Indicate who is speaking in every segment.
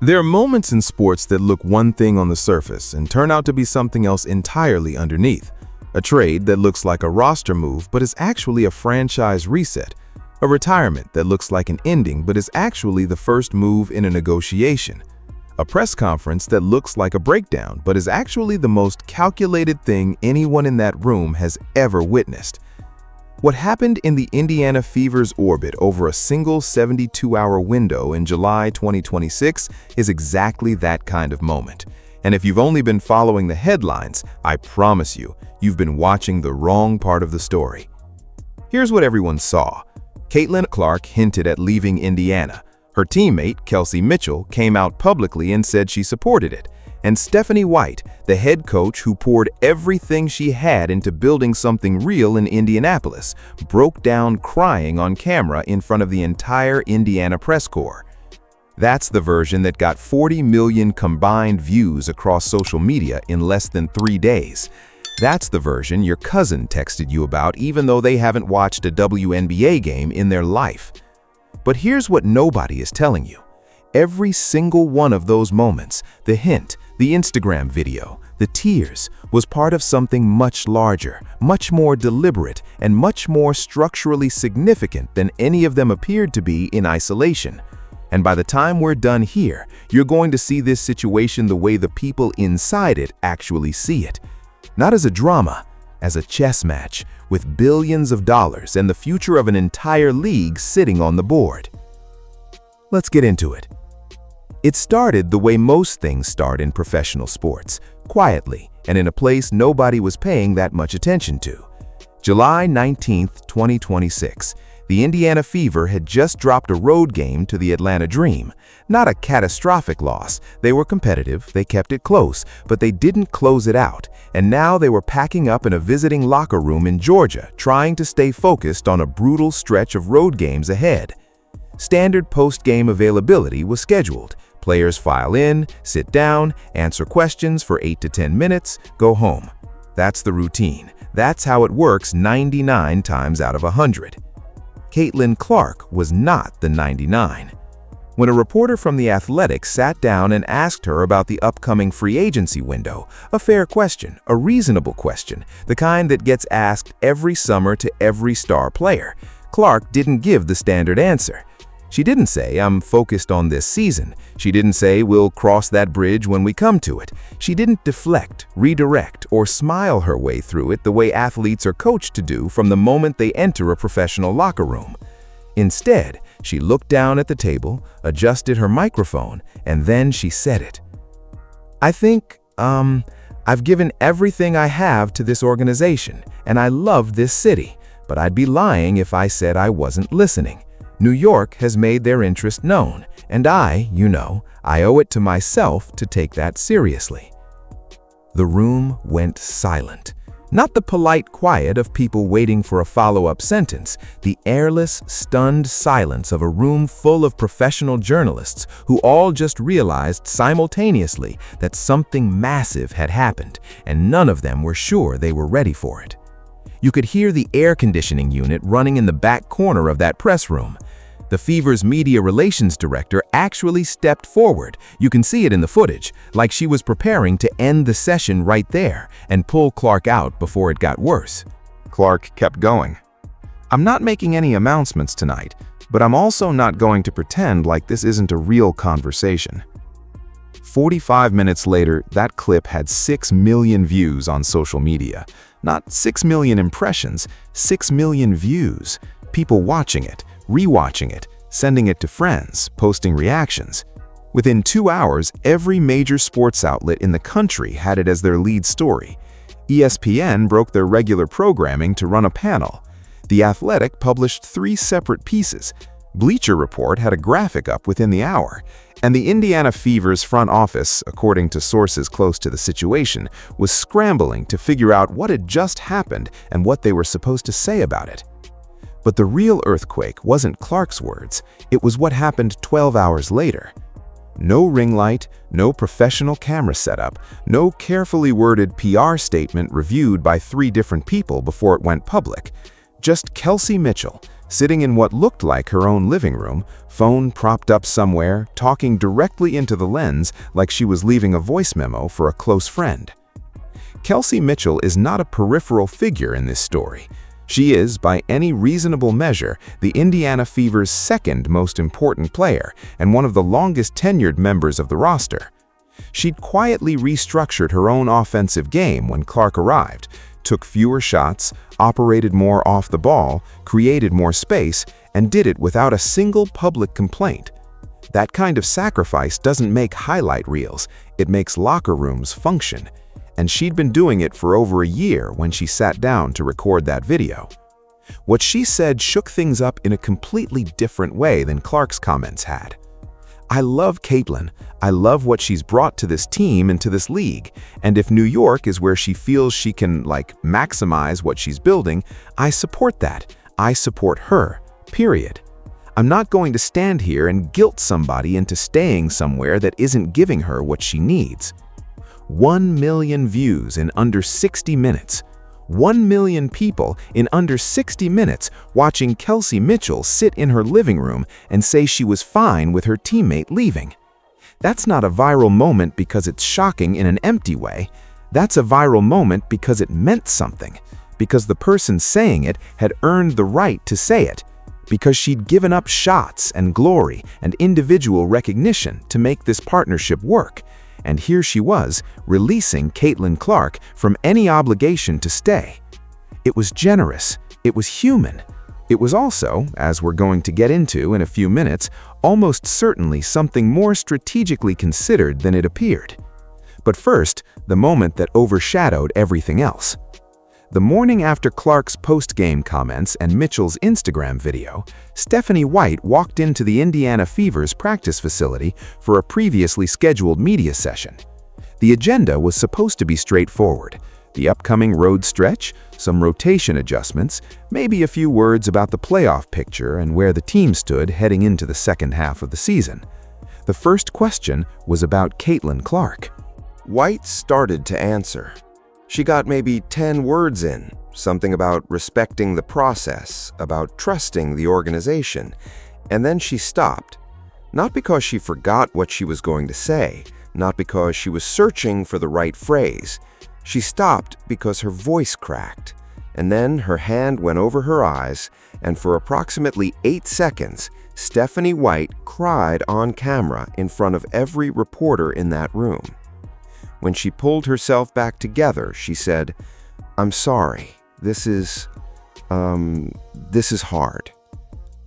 Speaker 1: There are moments in sports that look one thing on the surface and turn out to be something else entirely underneath. A trade that looks like a roster move but is actually a franchise reset. A retirement that looks like an ending but is actually the first move in a negotiation. A press conference that looks like a breakdown but is actually the most calculated thing anyone in that room has ever witnessed. What happened in the Indiana Fever's orbit over a single 72-hour window in July 2026 is exactly that kind of moment. And if you've only been following the headlines, I promise you've been watching the wrong part of the story. Here's what everyone saw. Caitlin Clark hinted at leaving Indiana. Her teammate, Kelsey Mitchell, came out publicly and said she supported it. And Stephanie White, the head coach who poured everything she had into building something real in Indianapolis, broke down crying on camera in front of the entire Indiana press corps. That's the version that got 40 million combined views across social media in less than 3 days. That's the version your cousin texted you about even though they haven't watched a WNBA game in their life. But here's what nobody is telling you. Every single one of those moments, the hint, the Instagram video, the tears, was part of something much larger, much more deliberate, and much more structurally significant than any of them appeared to be in isolation. And by the time we're done here, you're going to see this situation the way the people inside it actually see it. Not as a drama, as a chess match, with billions of dollars and the future of an entire league sitting on the board. Let's get into it. It started the way most things start in professional sports, quietly and in a place nobody was paying that much attention to. July 19, 2026, the Indiana Fever had just dropped a road game to the Atlanta Dream. Not a catastrophic loss. They were competitive, they kept it close, but they didn't close it out. And now they were packing up in a visiting locker room in Georgia, trying to stay focused on a brutal stretch of road games ahead. Standard post-game availability was scheduled. Players file in, sit down, answer questions for 8 to 10 minutes, go home. That's the routine. That's how it works 99 times out of 100. Caitlin Clark was not the 99. When a reporter from The Athletic sat down and asked her about the upcoming free agency window, a fair question, a reasonable question, the kind that gets asked every summer to every star player, Clark didn't give the standard answer. She didn't say, "I'm focused on this season." She didn't say, "We'll cross that bridge when we come to it." She didn't deflect, redirect, or smile her way through it the way athletes are coached to do from the moment they enter a professional locker room. Instead, she looked down at the table, adjusted her microphone, and then she said it. "I think, I've given everything I have to this organization, and I love this city, but I'd be lying if I said I wasn't listening. New York has made their interest known, and I owe it to myself to take that seriously." The room went silent. Not the polite quiet of people waiting for a follow-up sentence, the airless, stunned silence of a room full of professional journalists who all just realized simultaneously that something massive had happened, and none of them were sure they were ready for it. You could hear the air conditioning unit running in the back corner of that press room. The Fever's media relations director actually stepped forward, you can see it in the footage, like she was preparing to end the session right there and pull Clark out before it got worse.
Speaker 2: Clark kept going. "I'm not making any announcements tonight, but I'm also not going to pretend like this isn't a real conversation." 45 minutes later, that clip had 6 million views on social media. Not 6 million impressions, 6 million views. People watching it, rewatching it, sending it to friends, posting reactions. Within 2 hours, every major sports outlet in the country had it as their lead story. ESPN broke their regular programming to run a panel. The Athletic published 3 separate pieces. Bleacher Report had a graphic up within the hour. And the Indiana Fever's front office, according to sources close to the situation, was scrambling to figure out what had just happened and what they were supposed to say about it. But the real earthquake wasn't Clark's words, it was what happened 12 hours later. No ring light, no professional camera setup, no carefully worded PR statement reviewed by 3 different people before it went public. Just Kelsey Mitchell, sitting in what looked like her own living room, phone propped up somewhere, talking directly into the lens like she was leaving a voice memo for a close friend. Kelsey Mitchell is not a peripheral figure in this story. She is, by any reasonable measure, the Indiana Fever's second most important player and one of the longest tenured members of the roster. She'd quietly restructured her own offensive game when Clark arrived, took fewer shots, operated more off the ball, created more space, and did it without a single public complaint. That kind of sacrifice doesn't make highlight reels, it makes locker rooms function. And she'd been doing it for over a year when she sat down to record that video. What she said shook things up in a completely different way than Clark's comments had. "I love Caitlin. I love what she's brought to this team and to this league. And if New York is where she feels she can, maximize what she's building, I support that. I support her, period. I'm not going to stand here and guilt somebody into staying somewhere that isn't giving her what she needs." 1 million views in under 60 minutes. 1 million people in under 60 minutes watching Kelsey Mitchell sit in her living room and say she was fine with her teammate leaving. That's not a viral moment because it's shocking in an empty way. That's a viral moment because it meant something, because the person saying it had earned the right to say it, because she'd given up shots and glory and individual recognition to make this partnership work. And here she was, releasing Caitlin Clark from any obligation to stay. It was generous. It was human. It was also, as we're going to get into in a few minutes, almost certainly something more strategically considered than it appeared. But first, the moment that overshadowed everything else. The morning after Clark's post-game comments and Mitchell's Instagram video, Stephanie White walked into the Indiana Fever's practice facility for a previously scheduled media session. The agenda was supposed to be straightforward: the upcoming road stretch, some rotation adjustments, maybe a few words about the playoff picture and where the team stood heading into the second half of the season. The first question was about Caitlin Clark.
Speaker 3: White started to answer. She got maybe 10 words in, something about respecting the process, about trusting the organization, and then she stopped. Not because she forgot what she was going to say, not because she was searching for the right phrase. She stopped because her voice cracked, and then her hand went over her eyes, and for approximately 8 seconds, Stephanie White cried on camera in front of every reporter in that room. When she pulled herself back together, she said, "I'm sorry. This is hard.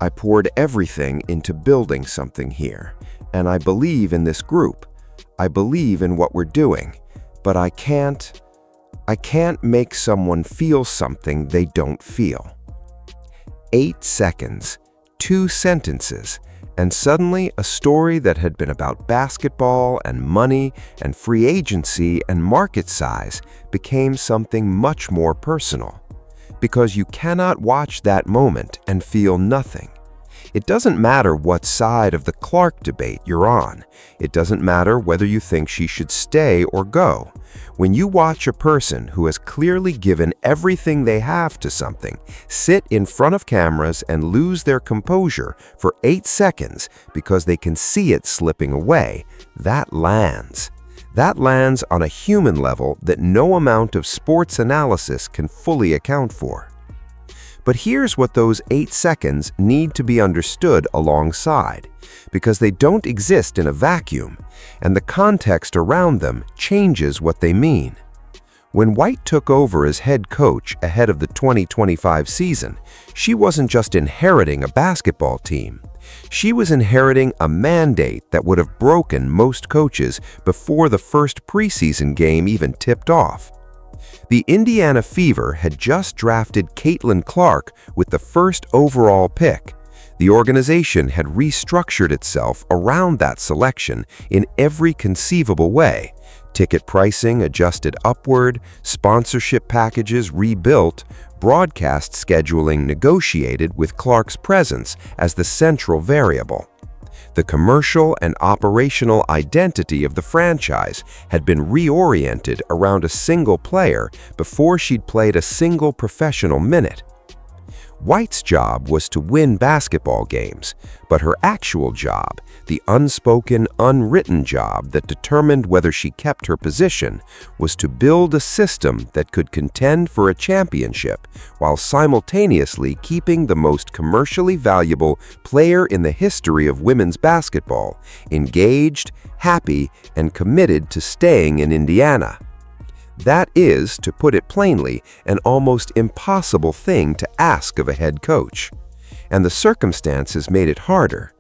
Speaker 3: I poured everything into building something here, and I believe in this group. I believe in what we're doing, but I can't make someone feel something they don't feel." 8 seconds, 2 sentences, and suddenly a story that had been about basketball and money and free agency and market size became something much more personal. Because you cannot watch that moment and feel nothing. It doesn't matter what side of the Clark debate you're on. It doesn't matter whether you think she should stay or go. When you watch a person who has clearly given everything they have to something sit in front of cameras and lose their composure for 8 seconds because they can see it slipping away, that lands. That lands on a human level that no amount of sports analysis can fully account for. But here's what those 8 seconds need to be understood alongside, because they don't exist in a vacuum, and the context around them changes what they mean. When White took over as head coach ahead of the 2025 season, she wasn't just inheriting a basketball team. She was inheriting a mandate that would have broken most coaches before the first preseason game even tipped off. The Indiana Fever had just drafted Caitlin Clark with the first overall pick. The organization had restructured itself around that selection in every conceivable way. Ticket pricing adjusted upward, sponsorship packages rebuilt, broadcast scheduling negotiated with Clark's presence as the central variable. The commercial and operational identity of the franchise had been reoriented around a single player before she'd played a single professional minute. White's job was to win basketball games, but her actual job, the unspoken, unwritten job that determined whether she kept her position, was to build a system that could contend for a championship while simultaneously keeping the most commercially valuable player in the history of women's basketball engaged, happy, and committed to staying in Indiana. That is, to put it plainly, an almost impossible thing to ask of a head coach. And the circumstances made it harder.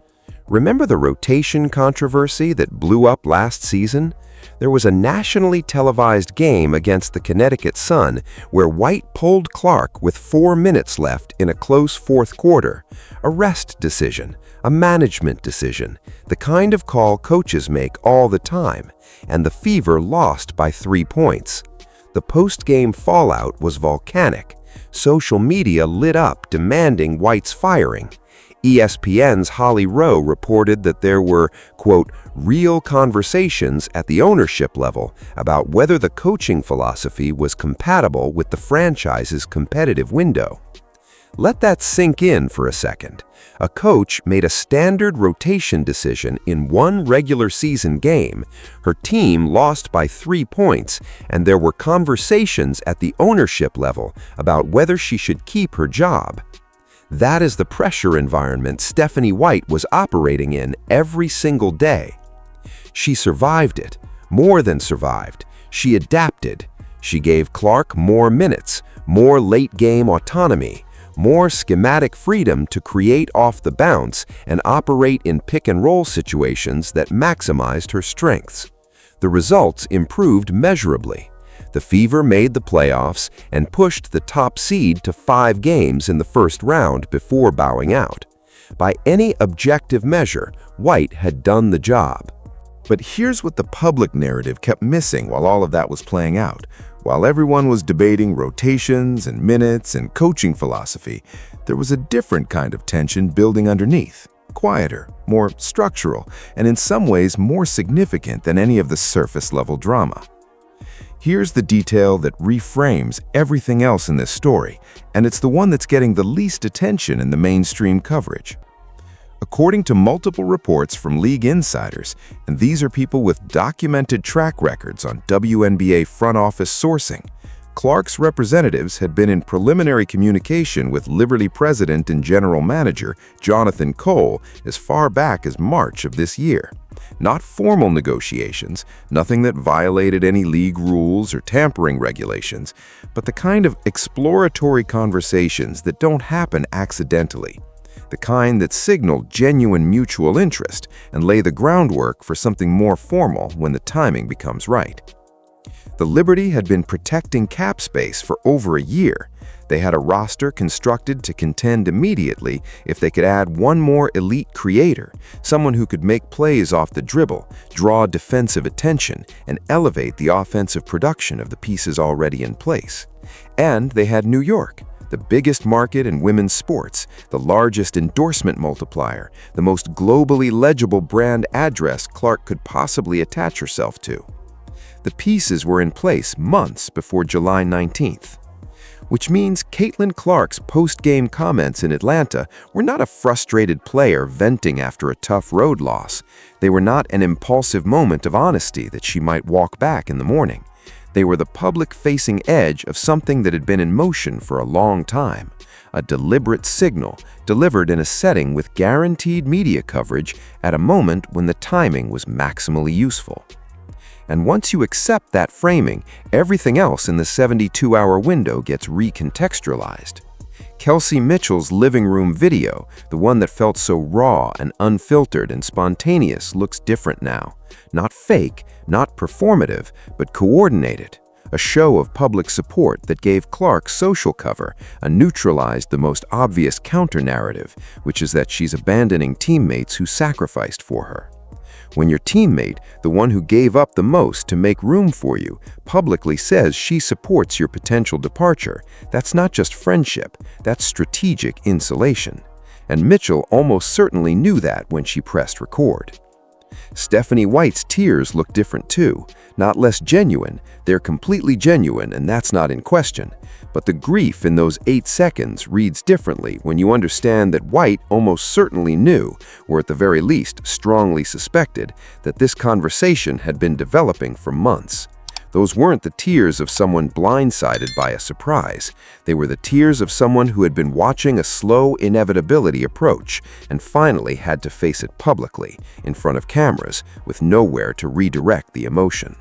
Speaker 3: Remember the rotation controversy that blew up last season? There was a nationally televised game against the Connecticut Sun where White pulled Clark with 4 minutes left in a close fourth quarter. A rest decision, a management decision, the kind of call coaches make all the time, and the Fever lost by 3 points. The post-game fallout was volcanic. Social media lit up demanding White's firing. ESPN's Holly Rowe reported that there were, quote, real conversations at the ownership level about whether the coaching philosophy was compatible with the franchise's competitive window. Let that sink in for a second. A coach made a standard rotation decision in one regular season game. Her team lost by 3 points, and there were conversations at the ownership level about whether she should keep her job. That is the pressure environment Stephanie White was operating in every single day. She survived it, more than survived. She adapted. She gave Clark more minutes, more late-game autonomy, more schematic freedom to create off the bounce and operate in pick-and-roll situations that maximized her strengths. The results improved measurably. The Fever made the playoffs and pushed the top seed to 5 games in the first round before bowing out. By any objective measure, White had done the job.
Speaker 1: But here's what the public narrative kept missing while all of that was playing out. While everyone was debating rotations and minutes and coaching philosophy, there was a different kind of tension building underneath. Quieter, more structural, and in some ways more significant than any of the surface-level drama. Here's the detail that reframes everything else in this story, and it's the one that's getting the least attention in the mainstream coverage. According to multiple reports from league insiders, and these are people with documented track records on WNBA front office sourcing, Clark's representatives had been in preliminary communication with Liberty president and general manager Jonathan Cole as far back as March of this year. Not formal negotiations, nothing that violated any league rules or tampering regulations, but the kind of exploratory conversations that don't happen accidentally. The kind that signal genuine mutual interest and lay the groundwork for something more formal when the timing becomes right. The Liberty had been protecting cap space for over a year. They had a roster constructed to contend immediately if they could add one more elite creator, someone who could make plays off the dribble, draw defensive attention, and elevate the offensive production of the pieces already in place. And they had New York, the biggest market in women's sports, the largest endorsement multiplier, the most globally legible brand address Clark could possibly attach herself to. The pieces were in place months before July 19th. Which means Caitlin Clark's post-game comments in Atlanta were not a frustrated player venting after a tough road loss. They were not an impulsive moment of honesty that she might walk back in the morning. They were the public-facing edge of something that had been in motion for a long time, a deliberate signal delivered in a setting with guaranteed media coverage at a moment when the timing was maximally useful. And once you accept that framing, everything else in the 72-hour window gets recontextualized. Kelsey Mitchell's living room video, the one that felt so raw and unfiltered and spontaneous, looks different now. Not fake, not performative, but coordinated. A show of public support that gave Clark social cover and neutralized the most obvious counter-narrative, which is that she's abandoning teammates who sacrificed for her. When your teammate, the one who gave up the most to make room for you, publicly says she supports your potential departure, that's not just friendship, that's strategic insulation. And Mitchell almost certainly knew that when she pressed record.
Speaker 3: Stephanie White's tears look different too. Not less genuine, they're completely genuine, and that's not in question. But the grief in those 8 seconds reads differently when you understand that White almost certainly knew, or at the very least strongly suspected, that this conversation had been developing for months. Those weren't the tears of someone blindsided by a surprise. They were the tears of someone who had been watching a slow inevitability approach and finally had to face it publicly, in front of cameras, with nowhere to redirect the emotion.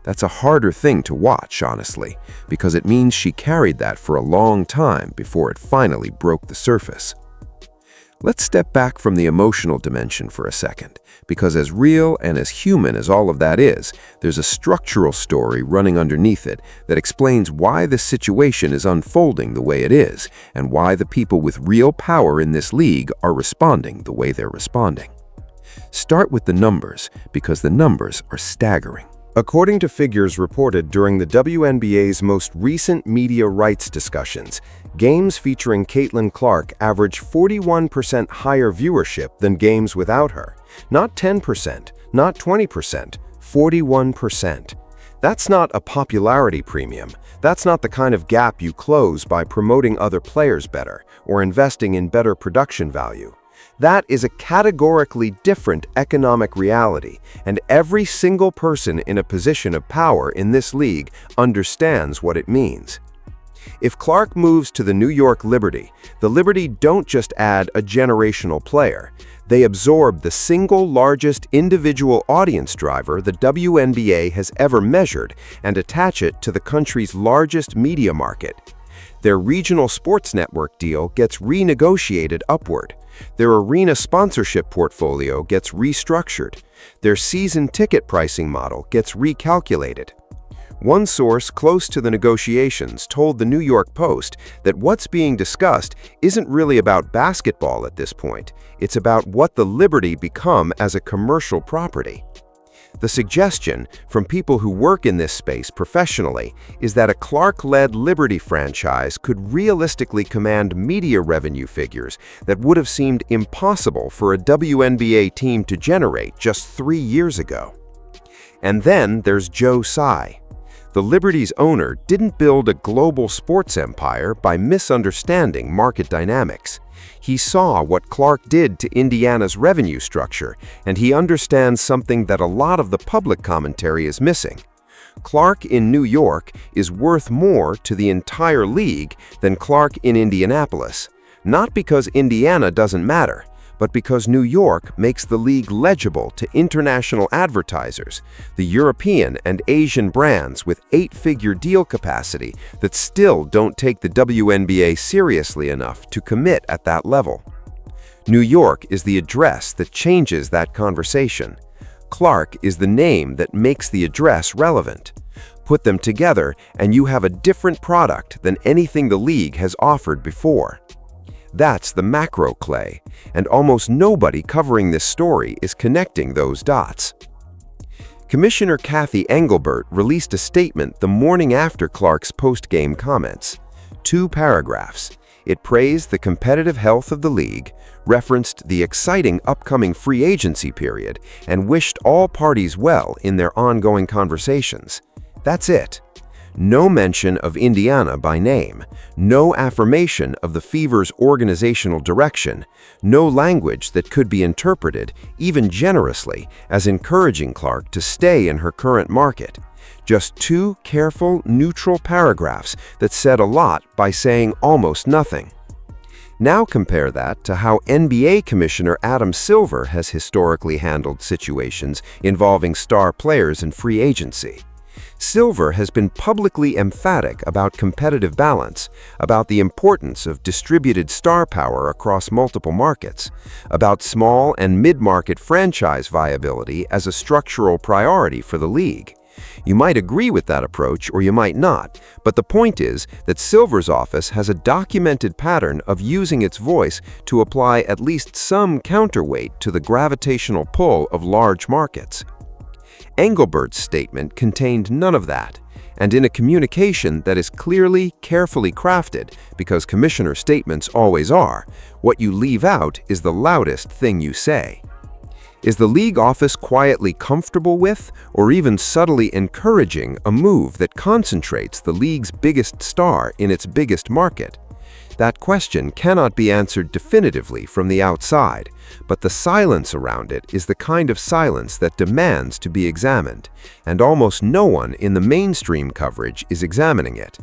Speaker 3: That's a harder thing to watch, honestly, because it means she carried that for a long time before it finally broke the surface. Let's step back from the emotional dimension for a second, because as real and as human as all of that is, there's a structural story running underneath it that explains why this situation is unfolding the way it is, and why the people with real power in this league are responding the way they're responding. Start with the numbers, because the numbers are staggering.
Speaker 1: According to figures reported during the WNBA's most recent media rights discussions, games featuring Caitlin Clark average 41% higher viewership than games without her. Not 10%, not 20%, 41%. That's not a popularity premium. That's not the kind of gap you close by promoting other players better or investing in better production value. That is a categorically different economic reality, and every single person in a position of power in this league understands what it means. If Clark moves to the New York Liberty, the Liberty don't just add a generational player. They absorb the single largest individual audience driver the WNBA has ever measured and attach it to the country's largest media market. Their regional sports network deal gets renegotiated upward. Their arena sponsorship portfolio gets restructured. Their season ticket pricing model gets recalculated. One source close to the negotiations told the New York Post that what's being discussed isn't really about basketball at this point. It's about what the Liberty become as a commercial property. The suggestion from people who work in this space professionally is that a Clark-led Liberty franchise could realistically command media revenue figures that would have seemed impossible for a WNBA team to generate just 3 years ago. And then there's Joe Tsai. The Liberty's owner didn't build a global sports empire by misunderstanding market dynamics. He saw what Clark did to Indiana's revenue structure, and he understands something that a lot of the public commentary is missing. Clark in New York is worth more to the entire league than Clark in Indianapolis, not because Indiana doesn't matter, but because New York makes the league legible to international advertisers, the European and Asian brands with 8-figure deal capacity that still don't take the WNBA seriously enough to commit at that level. New York is the address that changes that conversation. Clark is the name that makes the address relevant. Put them together and you have a different product than anything the league has offered before. That's the macro clay, and almost nobody covering this story is connecting those dots. Commissioner Kathy Engelbert released a statement the morning after Clark's post-game comments. 2 paragraphs. It praised the competitive health of the league, referenced the exciting upcoming free agency period, and wished all parties well in their ongoing conversations. That's it. No mention of Indiana by name, no affirmation of the Fever's organizational direction, no language that could be interpreted, even generously, as encouraging Clark to stay in her current market. Just 2 careful, neutral paragraphs that said a lot by saying almost nothing. Now compare that to how NBA Commissioner Adam Silver has historically handled situations involving star players in free agency. Silver has been publicly emphatic about competitive balance, about the importance of distributed star power across multiple markets, about small and mid-market franchise viability as a structural priority for the league. You might agree with that approach or you might not, but the point is that Silver's office has a documented pattern of using its voice to apply at least some counterweight to the gravitational pull of large markets. Engelbert's statement contained none of that, and in a communication that is clearly, carefully crafted, because commissioner statements always are, what you leave out is the loudest thing you say.
Speaker 3: Is the league office quietly comfortable with, or even subtly encouraging, a move that concentrates the league's biggest star in its biggest market? That question cannot be answered definitively from the outside, but the silence around it is the kind of silence that demands to be examined, and almost no one in the mainstream coverage is examining it.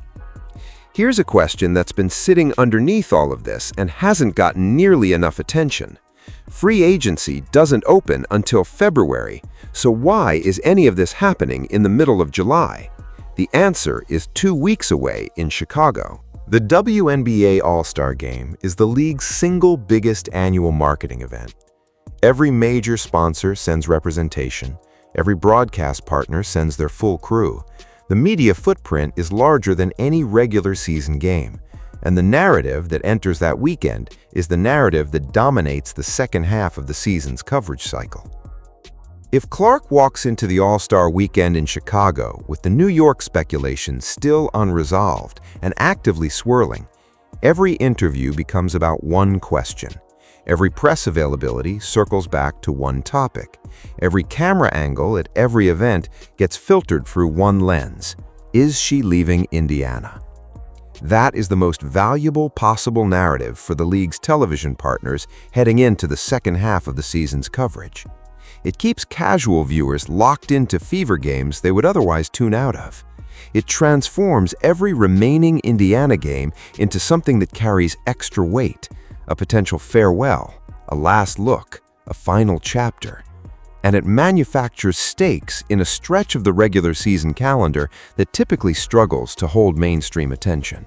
Speaker 3: Here's a question that's been sitting underneath all of this and hasn't gotten nearly enough attention. Free agency doesn't open until February, so why is any of this happening in the middle of July? The answer is 2 weeks away in Chicago.
Speaker 1: The WNBA All-Star Game is the league's single biggest annual marketing event. Every major sponsor sends representation. Every broadcast partner sends their full crew. The media footprint is larger than any regular season game. And the narrative that enters that weekend is the narrative that dominates the second half of the season's coverage cycle. If Clark walks into the All-Star Weekend in Chicago with the New York speculation still unresolved and actively swirling, every interview becomes about one question. Every press availability circles back to one topic. Every camera angle at every event gets filtered through one lens. Is she leaving Indiana? That is the most valuable possible narrative for the league's television partners heading into the second half of the season's coverage. It keeps casual viewers locked into fever games they would otherwise tune out of. It transforms every remaining Indiana game into something that carries extra weight, a potential farewell, a last look, a final chapter. And it manufactures stakes in a stretch of the regular season calendar that typically struggles to hold mainstream attention.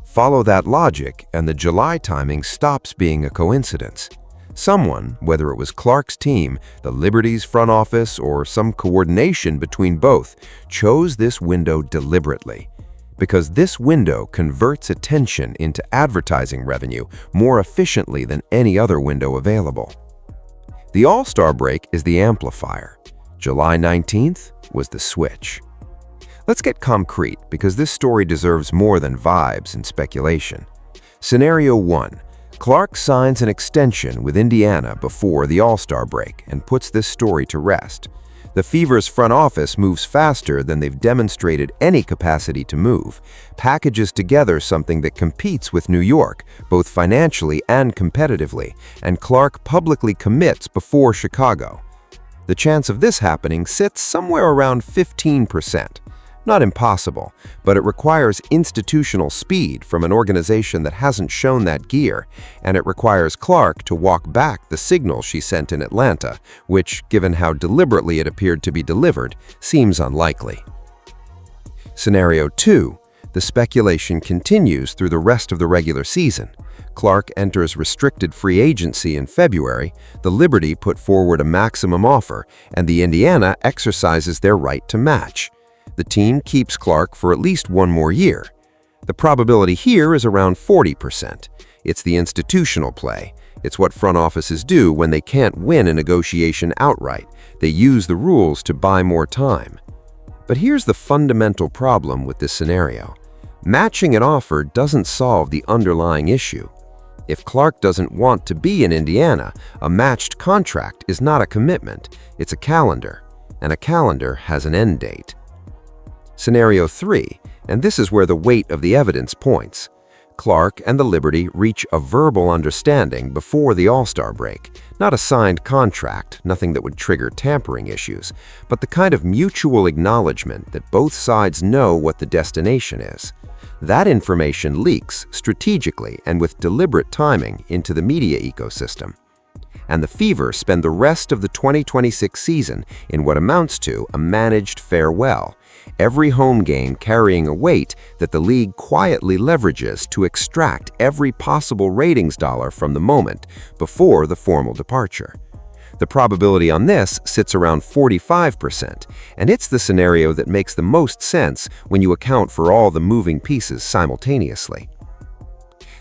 Speaker 1: Follow that logic, and the July timing stops being a coincidence. Someone, whether it was Clark's team, the Liberty's front office, or some coordination between both, chose this window deliberately. Because this window converts attention into advertising revenue more efficiently than any other window available. The All-Star break is the amplifier. July 19th was the switch. Let's get concrete, because this story deserves more than vibes and speculation. Scenario 1. Clark signs an extension with Indiana before the All-Star break and puts this story to rest. The Fever's front office moves faster than they've demonstrated any capacity to move, packages together something that competes with New York, both financially and competitively, and Clark publicly commits before Chicago. The chance of this happening sits somewhere around 15%. Not impossible, but it requires institutional speed from an organization that hasn't shown that gear, and it requires Clark to walk back the signal she sent in Atlanta, which, given how deliberately it appeared to be delivered, seems unlikely. Scenario 2. The speculation continues through the rest of the regular season. Clark enters restricted free agency in February, the Liberty put forward a maximum offer, and the Indiana exercises their right to match. The team keeps Clark for at least one more year. The probability here is around 40%. It's the institutional play. It's what front offices do when they can't win a negotiation outright. They use the rules to buy more time. But here's the fundamental problem with this scenario. Matching an offer doesn't solve the underlying issue. If Clark doesn't want to be in Indiana, a matched contract is not a commitment, it's a calendar, and a calendar has an end date. Scenario 3, and this is where the weight of the evidence points. Clark and the Liberty reach a verbal understanding before the All-Star break. Not a signed contract, nothing that would trigger tampering issues, but the kind of mutual acknowledgement that both sides know what the destination is. That information leaks strategically and with deliberate timing into the media ecosystem. And the Fever spend the rest of the 2026 season in what amounts to a managed farewell, every home game carrying a weight that the league quietly leverages to extract every possible ratings dollar from the moment before the formal departure. The probability on this sits around 45%, and it's the scenario that makes the most sense when you account for all the moving pieces simultaneously.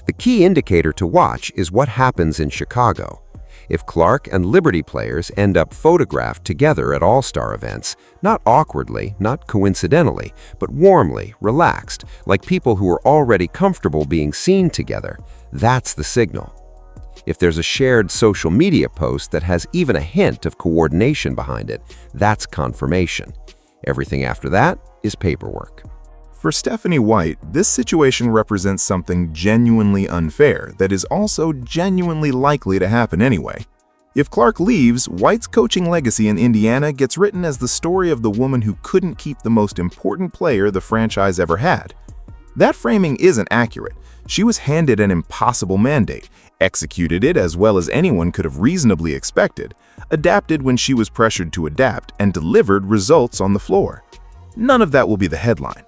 Speaker 1: The key indicator to watch is what happens in Chicago. If Clark and Liberty players end up photographed together at All-Star events, not awkwardly, not coincidentally, but warmly, relaxed, like people who are already comfortable being seen together, that's the signal.
Speaker 3: If there's a shared social media post that has even a hint of coordination behind it, that's confirmation. Everything after that is paperwork.
Speaker 1: For Stephanie White, this situation represents something genuinely unfair that is also genuinely likely to happen anyway. If Clark leaves, White's coaching legacy in Indiana gets written as the story of the woman who couldn't keep the most important player the franchise ever had. That framing isn't accurate. She was handed an impossible mandate, executed it as well as anyone could have reasonably expected, adapted when she was pressured to adapt, and delivered results on the floor. None of that will be the headline.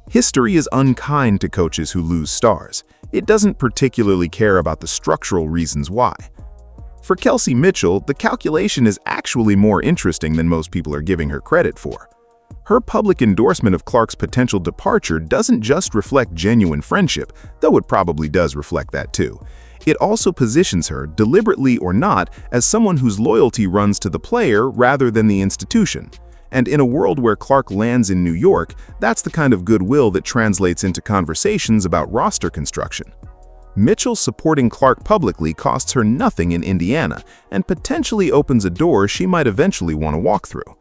Speaker 1: History is unkind to coaches who lose stars. It doesn't particularly care about the structural reasons why. For Kelsey Mitchell, the calculation is actually more interesting than most people are giving her credit for. Her public endorsement of Clark's potential departure doesn't just reflect genuine friendship, though it probably does reflect that too. It also positions her, deliberately or not, as someone whose loyalty runs to the player rather than the institution. And in a world where Clark lands in New York, that's the kind of goodwill that translates into conversations about roster construction. Mitchell supporting Clark publicly costs her nothing in Indiana and potentially opens a door she might eventually want to walk through.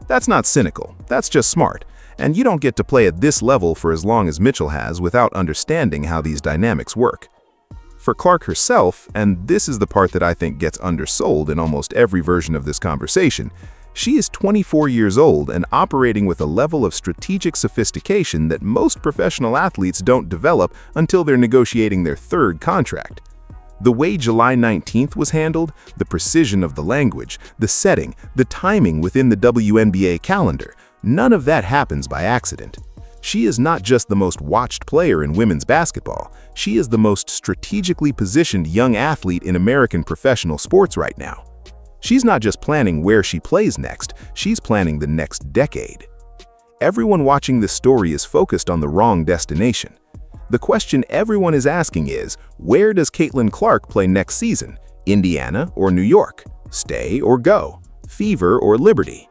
Speaker 1: That's not cynical, that's just smart, and you don't get to play at this level for as long as Mitchell has without understanding how these dynamics work. For Clark herself, and this is the part that I think gets undersold in almost every version of this conversation, she is 24 years old and operating with a level of strategic sophistication that most professional athletes don't develop until they're negotiating their third contract. The way July 19th was handled, the precision of the language, the setting, the timing within the WNBA calendar, none of that happens by accident. She is not just the most watched player in women's basketball, she is the most strategically positioned young athlete in American professional sports right now. She's not just planning where she plays next, she's planning the next decade. Everyone watching this story is focused on the wrong destination. The question everyone is asking is, where does Caitlin Clark play next season? Indiana or New York? Stay or go? Fever or Liberty?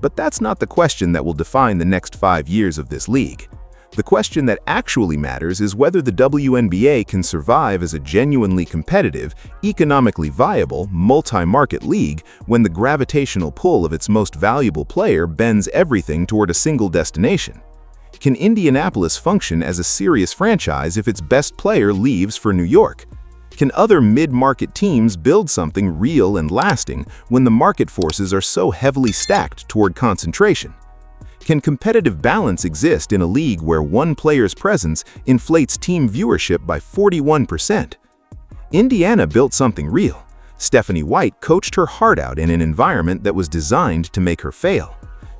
Speaker 1: But that's not the question that will define the next 5 years of this league. The question that actually matters is whether the WNBA can survive as a genuinely competitive, economically viable, multi-market league when the gravitational pull of its most valuable player bends everything toward a single destination. Can Indianapolis function as a serious franchise if its best player leaves for New York? Can other mid-market teams build something real and lasting when the market forces are so heavily stacked toward concentration? Can competitive balance exist in a league where one player's presence inflates team viewership by 41%? Indiana built something real. Stephanie White coached her heart out in an environment that was designed to make her fail.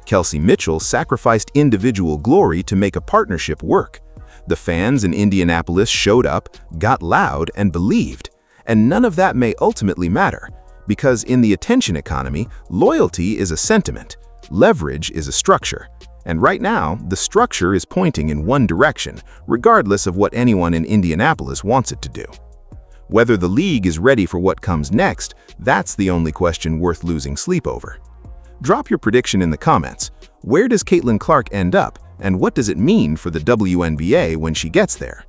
Speaker 1: Kelsey Mitchell sacrificed individual glory to make a partnership work. The fans in Indianapolis showed up, got loud, and believed. And none of that may ultimately matter, because in the attention economy, loyalty is a sentiment, leverage is a structure. And right now, the structure is pointing in one direction, regardless of what anyone in Indianapolis wants it to do. Whether the league is ready for what comes next, that's the only question worth losing sleep over. Drop your prediction in the comments. Where does Caitlin Clark end up, and what does it mean for the WNBA when she gets there?